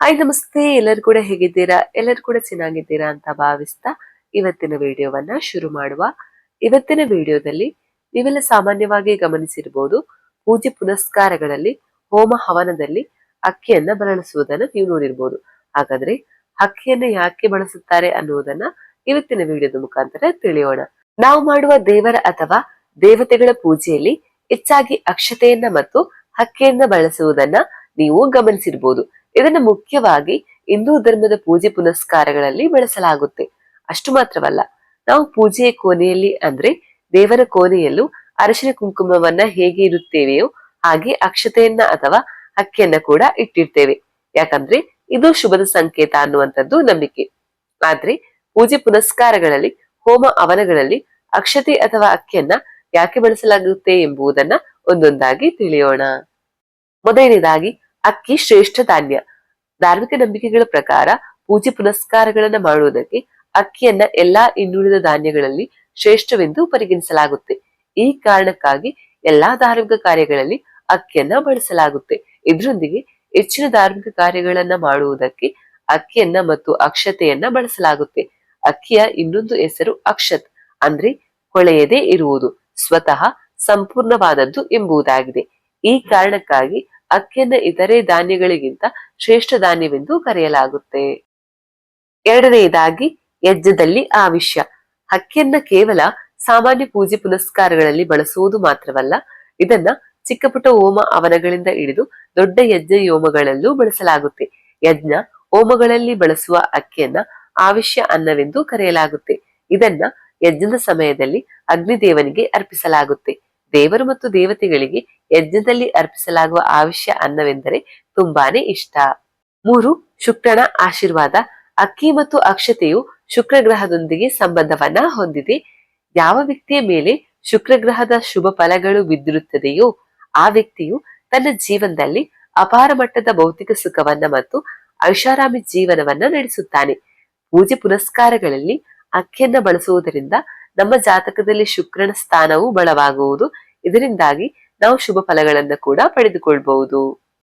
Hi ನಮಸ್ತೆ, ಎಲ್ಲರೂ ಕೂಡ ಹೇಗಿದ್ದೀರಾ? ಎಲ್ಲರೂ ಕೂಡ ಚೆನ್ನಾಗಿದ್ದೀರಾ ಅಂತ ಭಾವಿಸ್ತಾ ಇವತ್ತಿನ ವಿಡಿಯೋವನ್ನ ಶುರು ಮಾಡುವ. ಇವತ್ತಿನ ವಿಡಿಯೋದಲ್ಲಿ ನೀವೆಲ್ಲ ಸಾಮಾನ್ಯವಾಗಿ ಗಮನಿಸಿರ್ಬೋದು, ಪೂಜೆ ಪುನಸ್ಕಾರಗಳಲ್ಲಿ ಹೋಮ ಹವನದಲ್ಲಿ ಅಕ್ಕಿಯನ್ನ ಬಳಸುವುದನ್ನ ನೀವು ನೋಡಿರ್ಬೋದು. ಹಾಗಾದ್ರೆ ಅಕ್ಕಿಯನ್ನ ಯಾಕೆ ಬಳಸುತ್ತಾರೆ ಅನ್ನುವುದನ್ನ ಇವತ್ತಿನ ವಿಡಿಯೋದ ಮುಖಾಂತರ ತಿಳಿಯೋಣ. ನಾವು ಮಾಡುವ ದೇವರ ಅಥವಾ ದೇವತೆಗಳ ಪೂಜೆಯಲ್ಲಿ ಹೆಚ್ಚಾಗಿ ಅಕ್ಷತೆಯನ್ನ ಮತ್ತು ಅಕ್ಕಿಯನ್ನ ಬಳಸುವುದನ್ನ ನೀವು ಗಮನಿಸಿರ್ಬೋದು. ಇದನ್ನು ಮುಖ್ಯವಾಗಿ ಹಿಂದೂ ಧರ್ಮದ ಪೂಜೆ ಪುನಸ್ಕಾರಗಳಲ್ಲಿ ಬಳಸಲಾಗುತ್ತೆ. ಅಷ್ಟು ಮಾತ್ರವಲ್ಲ, ನಾವು ಪೂಜೆಯ ಕೋಣೆಯಲ್ಲಿ ಅಂದ್ರೆ ದೇವರ ಕೋಣೆಯಲ್ಲೂ ಅರಿಶಿನ ಕುಂಕುಮವನ್ನ ಹೇಗೆ ಇರುತ್ತೇವೆಯೋ ಹಾಗೆ ಅಕ್ಷತೆಯನ್ನ ಅಥವಾ ಅಕ್ಕಿಯನ್ನ ಕೂಡ ಇಟ್ಟಿರ್ತೇವೆ. ಯಾಕಂದ್ರೆ ಇದು ಶುಭದ ಸಂಕೇತ ಅನ್ನುವಂಥದ್ದು ನಂಬಿಕೆ. ಆದ್ರೆ ಪೂಜೆ ಪುನಸ್ಕಾರಗಳಲ್ಲಿ ಹೋಮ ಹವನಗಳಲ್ಲಿ ಅಕ್ಷತೆ ಅಥವಾ ಅಕ್ಕಿಯನ್ನ ಯಾಕೆ ಬಳಸಲಾಗುತ್ತೆ ಎಂಬುದನ್ನ ಒಂದೊಂದಾಗಿ ತಿಳಿಯೋಣ. ಮೊದಲನೇದಾಗಿ, ಅಕ್ಕಿ ಶ್ರೇಷ್ಠ ಧಾನ್ಯ. ಧಾರ್ಮಿಕ ನಂಬಿಕೆಗಳ ಪ್ರಕಾರ ಪೂಜೆ ಪುನಸ್ಕಾರಗಳನ್ನ ಮಾಡುವುದಕ್ಕೆ ಅಕ್ಕಿಯನ್ನ ಎಲ್ಲಾ ಇನ್ನುಳಿದ ಧಾನ್ಯಗಳಲ್ಲಿ ಶ್ರೇಷ್ಠವೆಂದು ಪರಿಗಣಿಸಲಾಗುತ್ತೆ. ಈ ಕಾರಣಕ್ಕಾಗಿ ಎಲ್ಲಾ ಧಾರ್ಮಿಕ ಕಾರ್ಯಗಳಲ್ಲಿ ಅಕ್ಕಿಯನ್ನ ಬಳಸಲಾಗುತ್ತೆ. ಇದರೊಂದಿಗೆ ಹೆಚ್ಚಿನ ಧಾರ್ಮಿಕ ಕಾರ್ಯಗಳನ್ನ ಮಾಡುವುದಕ್ಕೆ ಅಕ್ಕಿಯನ್ನ ಮತ್ತು ಅಕ್ಷತೆಯನ್ನ ಬಳಸಲಾಗುತ್ತೆ. ಅಕ್ಕಿಯ ಇನ್ನೊಂದು ಹೆಸರು ಅಕ್ಷತ್, ಅಂದ್ರೆ ಕೊಳೆಯದೇ ಇರುವುದು, ಸ್ವತಃ ಸಂಪೂರ್ಣವಾದದ್ದು ಎಂಬುದಾಗಿದೆ. ಈ ಕಾರಣಕ್ಕಾಗಿ ಅಕ್ಕಿಯನ್ನ ಇತರೆ ಧಾನ್ಯಗಳಿಗಿಂತ ಶ್ರೇಷ್ಠ ಧಾನ್ಯವೆಂದು ಕರೆಯಲಾಗುತ್ತೆ. ಎರಡನೆಯದಾಗಿ, ಯಜ್ಞದಲ್ಲಿ ಆವಿಷ್ಯ. ಅಕ್ಕಿಯನ್ನ ಕೇವಲ ಸಾಮಾನ್ಯ ಪೂಜೆ ಪುನಸ್ಕಾರಗಳಲ್ಲಿ ಬಳಸುವುದು ಮಾತ್ರವಲ್ಲ, ಇದನ್ನ ಚಿಕ್ಕ ಪುಟ್ಟ ಹೋಮ ಹವನಗಳಿಂದ ಹಿಡಿದು ದೊಡ್ಡ ಯಜ್ಞ ಹೋಮಗಳಲ್ಲೂ ಬಳಸಲಾಗುತ್ತೆ. ಯಜ್ಞ ಹೋಮಗಳಲ್ಲಿ ಬಳಸುವ ಅಕ್ಕಿಯನ್ನ ಆವಿಷ್ಯ ಅನ್ನವೆಂದು ಕರೆಯಲಾಗುತ್ತೆ. ಇದನ್ನ ಯಜ್ಞದ ಸಮಯದಲ್ಲಿ ಅಗ್ನಿದೇವನಿಗೆ ಅರ್ಪಿಸಲಾಗುತ್ತೆ. ದೇವರು ಮತ್ತು ದೇವತೆಗಳಿಗೆ ಯಜ್ಞದಲ್ಲಿ ಅರ್ಪಿಸಲಾಗುವ ಆವಿಷ್ಯ ಅನ್ನವೆಂದರೆ ತುಂಬಾನೇ ಇಷ್ಟ. 3. ಶುಕ್ರನ ಆಶೀರ್ವಾದ. ಅಕ್ಕಿ ಮತ್ತು ಅಕ್ಷತೆಯು ಶುಕ್ರ ಗ್ರಹದೊಂದಿಗೆ ಸಂಬಂಧವನ್ನ ಹೊಂದಿದೆ. ಯಾವ ವ್ಯಕ್ತಿಯ ಮೇಲೆ ಶುಕ್ರ ಗ್ರಹದ ಶುಭ ಫಲಗಳು ಬಿದ್ದಿರುತ್ತದೆಯೋ ಆ ವ್ಯಕ್ತಿಯು ತನ್ನ ಜೀವನದಲ್ಲಿ ಅಪಾರ ಮಟ್ಟದ ಭೌತಿಕ ಸುಖವನ್ನ ಮತ್ತು ಐಷಾರಾಮಿ ಜೀವನವನ್ನ ನಡೆಸುತ್ತಾನೆ. ಪೂಜೆ ಪುನಸ್ಕಾರಗಳಲ್ಲಿ ಅಕ್ಕಿಯನ್ನ ಬಳಸುವುದರಿಂದ ನಮ್ಮ ಜಾತಕದಲ್ಲಿ ಶುಕ್ರನ ಸ್ಥಾನವು ಬಲವಾಗುವುದು. ಇದರಿಂದಾಗಿ ನಾವು ಶುಭ ಫಲಗಳನ್ನ ಕೂಡ ಪಡೆದುಕೊಳ್ಬಹುದು.